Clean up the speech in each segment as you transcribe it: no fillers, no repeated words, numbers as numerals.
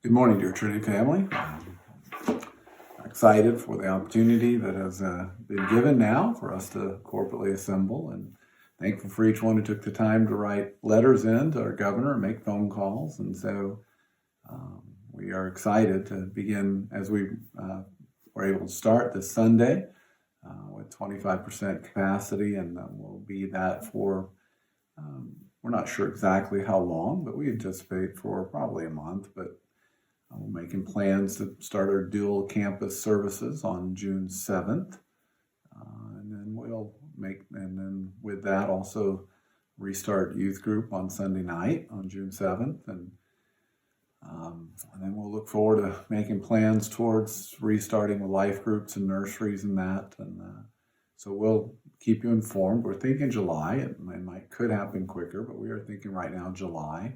Good morning, dear Trinity family. Excited for the opportunity that has been given now for us to corporately assemble, and thankful for each one who took the time to write letters in to our governor and make phone calls. And so we are excited to begin as we were able to start this Sunday with 25% capacity, and we'll be that for we're not sure exactly how long, but we anticipate for probably a month. But we're making plans to start our dual campus services on June 7th. And then with that also restart youth group on Sunday night on June 7th. And then we'll look forward to making plans towards restarting with life groups and nurseries and that. And so we'll keep you informed. We're thinking July. It could happen quicker, but we are thinking right now July.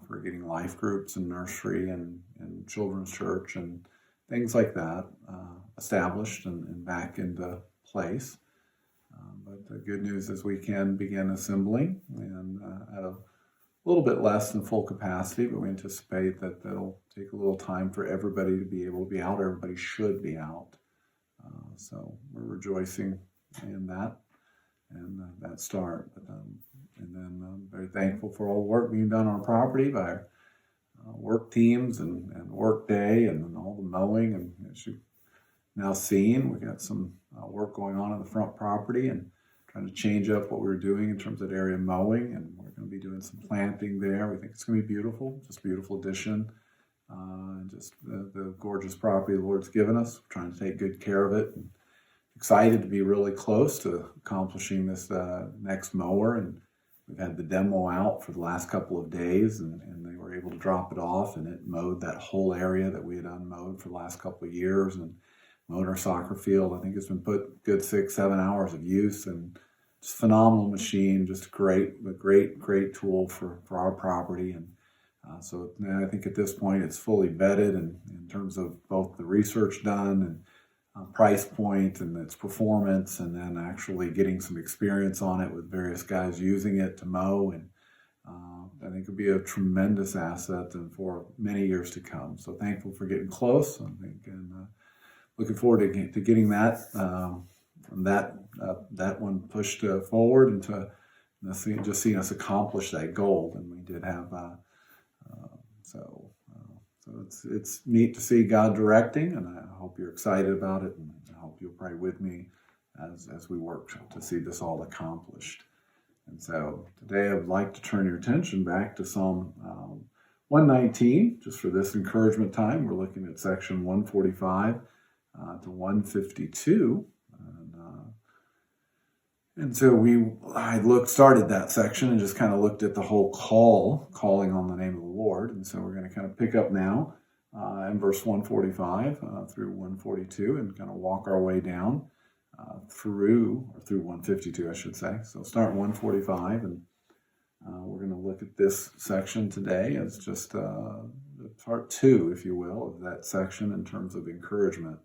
For getting life groups and nursery and children's church and things like that established and back into place. But the good news is we can begin assembling and at a little bit less than full capacity, but we anticipate that that'll take a little time for everybody to be able to be out. Everybody should be out. So we're rejoicing in that and that start. And then I'm very thankful for all the work being done on property by our work teams and work day and all the mowing. And as you've now seen, we've got some work going on the front property and trying to change up what we're doing in terms of area mowing. And we're going to be doing some planting there. We think it's going to be beautiful, just a beautiful addition. And just the gorgeous property the Lord's given us. We're trying to take good care of it. And excited to be really close to accomplishing this next mower. And we've had the demo out for the last couple of days, and they were able to drop it off, and it mowed that whole area that we had unmowed for the last couple of years, and mowed our soccer field. I think it's been put good 6-7 hours of use, and just phenomenal machine, just a great tool for our property. And so I think at this point it's fully vetted, and in terms of both the research done and price point and its performance, and then actually getting some experience on it with various guys using it to mow. And I think it'll be a tremendous asset and for many years to come. So thankful for getting close, I think, and looking forward to getting that one pushed forward and to just seeing us accomplish that goal. And we did have So it's neat to see God directing, and I hope you're excited about it, and I hope you'll pray with me as we work to see this all accomplished. And so today I would like to turn your attention back to Psalm 119, just for this encouragement time. We're looking at section 145 to 152. And so I started that section and just kind of looked at the whole calling on the name of the Lord. And so we're going to kind of pick up now in verse 145 through 142 and kind of walk our way down through 152, I should say. So start 145, and we're going to look at this section today as just part 2, if you will, of that section in terms of encouragement.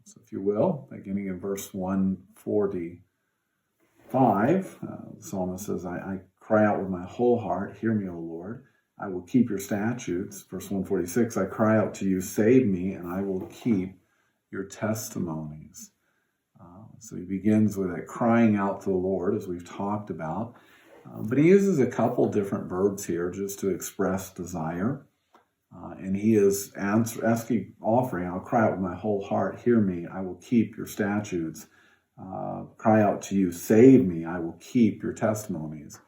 So if you will, beginning in verse 145, the psalmist says, I cry out with my whole heart, hear me, O Lord. I will keep your statutes. Verse 146, I cry out to you, save me, and I will keep your testimonies. So he begins with that crying out to the Lord, as we've talked about. But he uses a couple different verbs here just to express desire. And he is offering, I'll cry out with my whole heart, hear me, I will keep your statutes. Cry out to you, save me, I will keep your testimonies.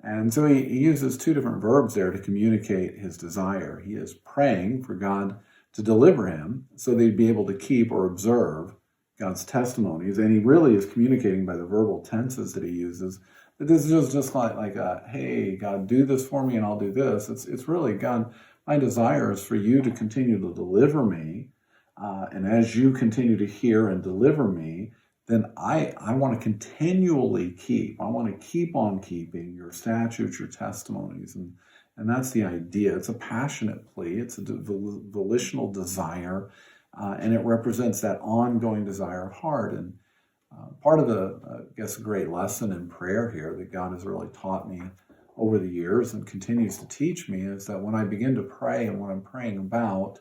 And so he uses two different verbs there to communicate his desire. He is praying for God to deliver him so that he'd be able to keep or observe God's testimonies. And he really is communicating by the verbal tenses that he uses that this is just like hey, God, do this for me and I'll do this. It's really, God, my desire is for you to continue to deliver me. And as you continue to hear and deliver me, then I want to continually keep. I want to keep on keeping your statutes, your testimonies. And that's the idea. It's a passionate plea. It's a volitional desire. And it represents that ongoing desire of heart. And part of the, great lesson in prayer here that God has really taught me over the years and continues to teach me is that when I begin to pray and what I'm praying about,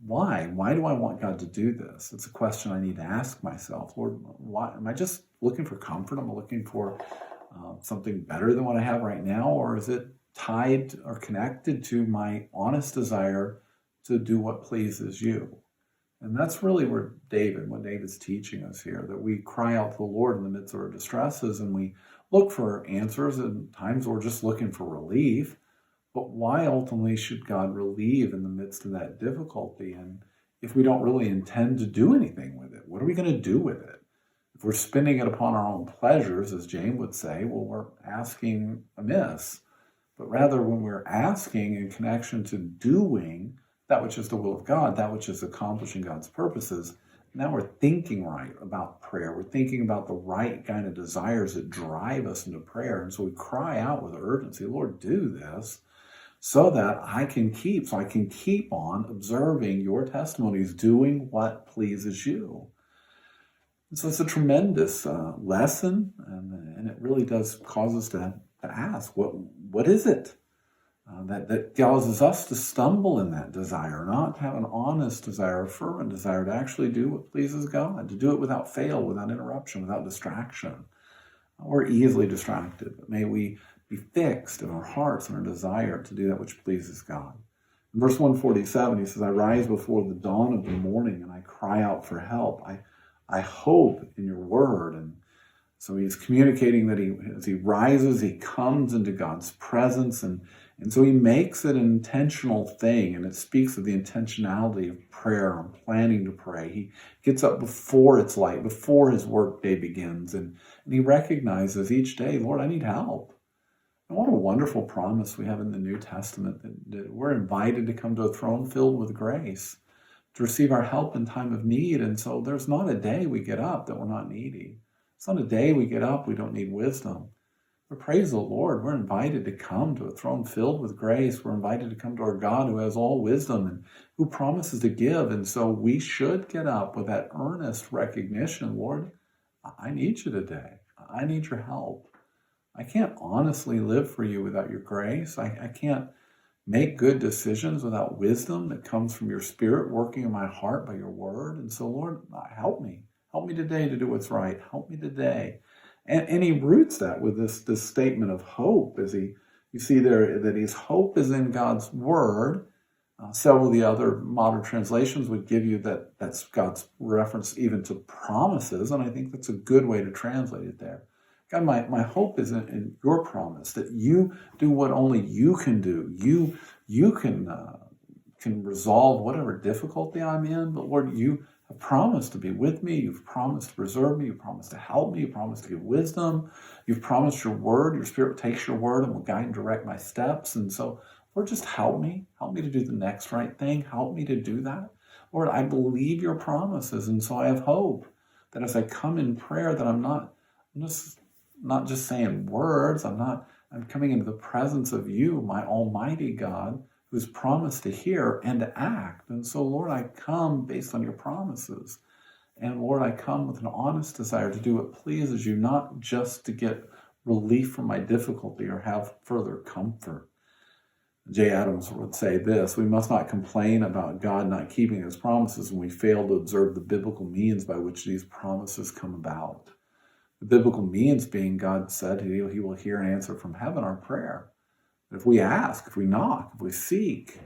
why do I want God to do this? It's a question I need to ask myself. Lord, why am I just looking for comfort? Am I looking for something better than what I have right now? Or is it tied or connected to my honest desire to do what pleases you? And that's really what David's teaching us here, that we cry out to the Lord in the midst of our distresses and we look for answers, and times we're just looking for relief. But why ultimately should God relieve in the midst of that difficulty? And if we don't really intend to do anything with it, what are we going to do with it? If we're spending it upon our own pleasures, as James would say, well, we're asking amiss. But rather, when we're asking in connection to doing that which is the will of God, that which is accomplishing God's purposes, now we're thinking right about prayer. We're thinking about the right kind of desires that drive us into prayer. And so we cry out with urgency, Lord, do this so that I can keep on observing your testimonies, doing what pleases you. And so it's a tremendous lesson, and it really does cause us to ask, what is it that causes us to stumble in that desire, not to have an honest desire, a fervent desire to actually do what pleases God, to do it without fail, without interruption, without distraction. We're easily distracted, but may we be fixed in our hearts and our desire to do that which pleases God. In verse 147, he says, I rise before the dawn of the morning and I cry out for help. I hope in your word. And so he's communicating that as he rises, he comes into God's presence. And so he makes it an intentional thing. And it speaks of the intentionality of prayer and planning to pray. He gets up before it's light, before his work day begins. And he recognizes each day, Lord, I need help. And what a wonderful promise we have in the New Testament, that we're invited to come to a throne filled with grace, to receive our help in time of need. And so there's not a day we get up that we're not needy. It's not a day we get up we don't need wisdom. But praise the Lord, we're invited to come to a throne filled with grace. We're invited to come to our God who has all wisdom and who promises to give. And so we should get up with that earnest recognition, Lord, I need you today. I need your help. I can't honestly live for you without your grace. I can't make good decisions without wisdom that comes from your Spirit working in my heart by your word. And so, Lord, help me. Help me today to do what's right. Help me today. And he roots that with this statement of hope, as you see there that his hope is in God's word. Several of the other modern translations would give you that's God's reference even to promises, and I think that's a good way to translate it there. God, my hope is in your promise that you do what only you can do. You can resolve whatever difficulty I'm in, but Lord, you have promised to be with me. You've promised to preserve me. You've promised to help me. You've promised to give wisdom. You've promised your word. Your Spirit takes your word and will guide and direct my steps. And so, Lord, just help me. Help me to do the next right thing. Help me to do that. Lord, I believe your promises, and so I have hope that as I come in prayer that I'm not just saying words. I'm coming into the presence of you, my almighty God, who's promised to hear and to act. And so, Lord, I come based on your promises. And Lord, I come with an honest desire to do what pleases you, not just to get relief from my difficulty or have further comfort. J. Adams would say this: we must not complain about God not keeping his promises when we fail to observe the biblical means by which these promises come about. The biblical means being, God said he will hear and answer from heaven our prayer. If we ask, if we knock, if we seek,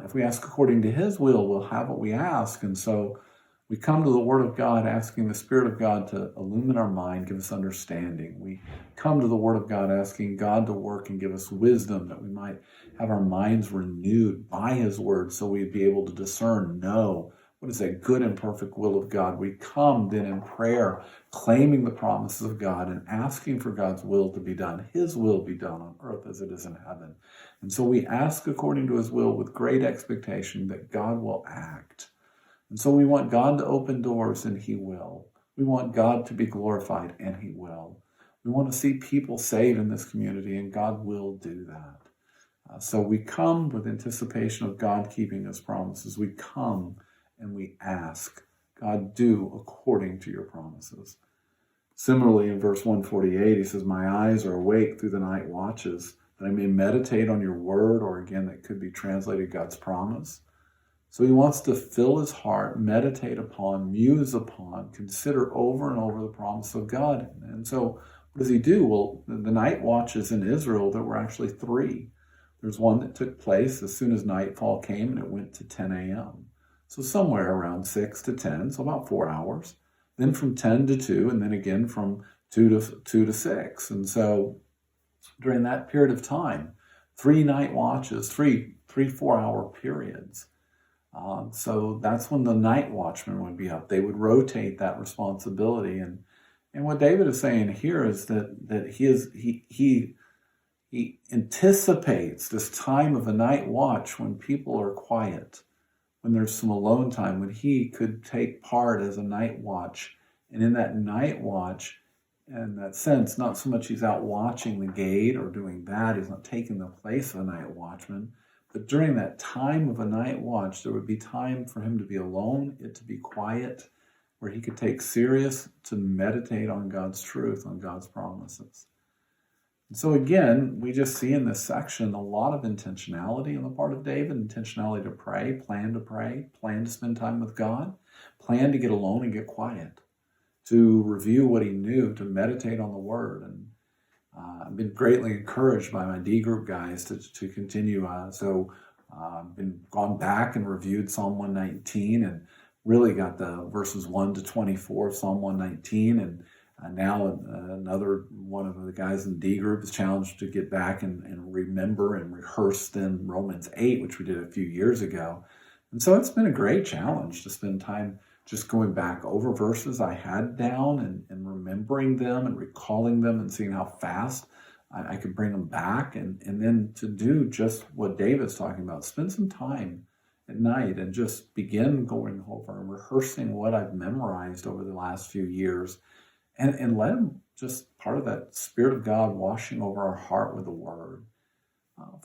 if we ask according to his will, we'll have what we ask. And so we come to the Word of God asking the Spirit of God to illumine our mind, give us understanding. We come to the Word of God asking God to work and give us wisdom, that we might have our minds renewed by his Word so we'd be able to discern, know what is that good and perfect will of God. We come then in prayer, claiming the promises of God and asking for God's will to be done. His will be done on earth as it is in heaven. And so we ask according to his will with great expectation that God will act. And so we want God to open doors, and he will. We want God to be glorified, and he will. We want to see people saved in this community, and God will do that. So we come with anticipation of God keeping his promises. We come and we ask, God, do according to your promises. Similarly, in verse 148, he says, my eyes are awake through the night watches, that I may meditate on your word, or again, that could be translated God's promise. So he wants to fill his heart, meditate upon, muse upon, consider over and over the promise of God. And so what does he do? Well, the night watches in Israel, there were actually 3. There's one that took place as soon as nightfall came, and it went to 10 a.m. So somewhere around 6 to 10, so about 4 hours. Then from 10 to 2, and then again from 2 to 6. And so during that period of time, 3 night watches, three 4-hour periods. So that's when the night watchman would be up. They would rotate that responsibility. And what David is saying here is that he anticipates this time of a night watch when people are quiet, when there's some alone time, when he could take part as a night watch. And in that night watch, in that sense, not so much he's out watching the gate or doing that, he's not taking the place of a night watchman, but during that time of a night watch, there would be time for him to be alone, it to be quiet, where he could take serious to meditate on God's truth, on God's promises. And so again, we just see in this section a lot of intentionality on the part of David, intentionality to pray, plan to spend time with God, plan to get alone and get quiet, to review what he knew, to meditate on the word. And I've been greatly encouraged by my D group guys to continue. So I've been gone back and reviewed Psalm 119 and really got the verses 1 to 24 of Psalm 119. And now another one of the guys in D group is challenged to get back and remember and rehearse then Romans 8, which we did a few years ago. And so it's been a great challenge to spend time just going back over verses I had down and remembering them and recalling them and seeing how fast I could bring them back. And then to do just what David's talking about, spend some time at night and just begin going over and rehearsing what I've memorized over the last few years. And let him just part of that Spirit of God washing over our heart with the Word.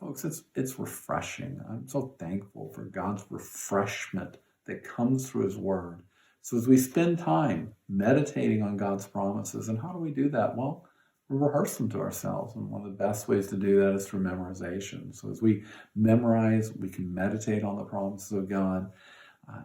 Folks, it's refreshing. I'm so thankful for God's refreshment that comes through His Word. So as we spend time meditating on God's promises, and how do we do that? Well, we rehearse them to ourselves. And one of the best ways to do that is through memorization. So as we memorize, we can meditate on the promises of God,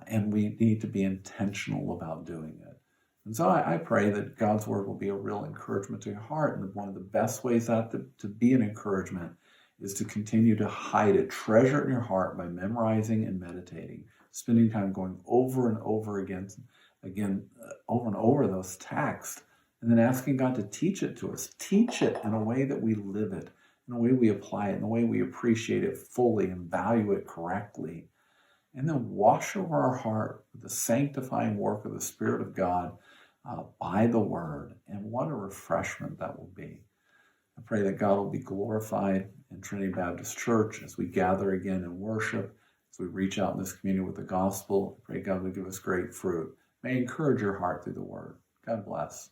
and we need to be intentional about doing it. And so I pray that God's Word will be a real encouragement to your heart. And one of the best ways that to be an encouragement is to continue to hide it, treasure it in your heart by memorizing and meditating, spending time going over and over again, over and over those texts, and then asking God to teach it to us. Teach it in a way that we live it, in a way we apply it, in a way we appreciate it fully and value it correctly. And then wash over our heart with the sanctifying work of the Spirit of God by the Word. And what a refreshment that will be. I pray that God will be glorified in Trinity Baptist Church as we gather again in worship, as we reach out in this community with the gospel. I pray God will give us great fruit. May I encourage your heart through the Word. God bless.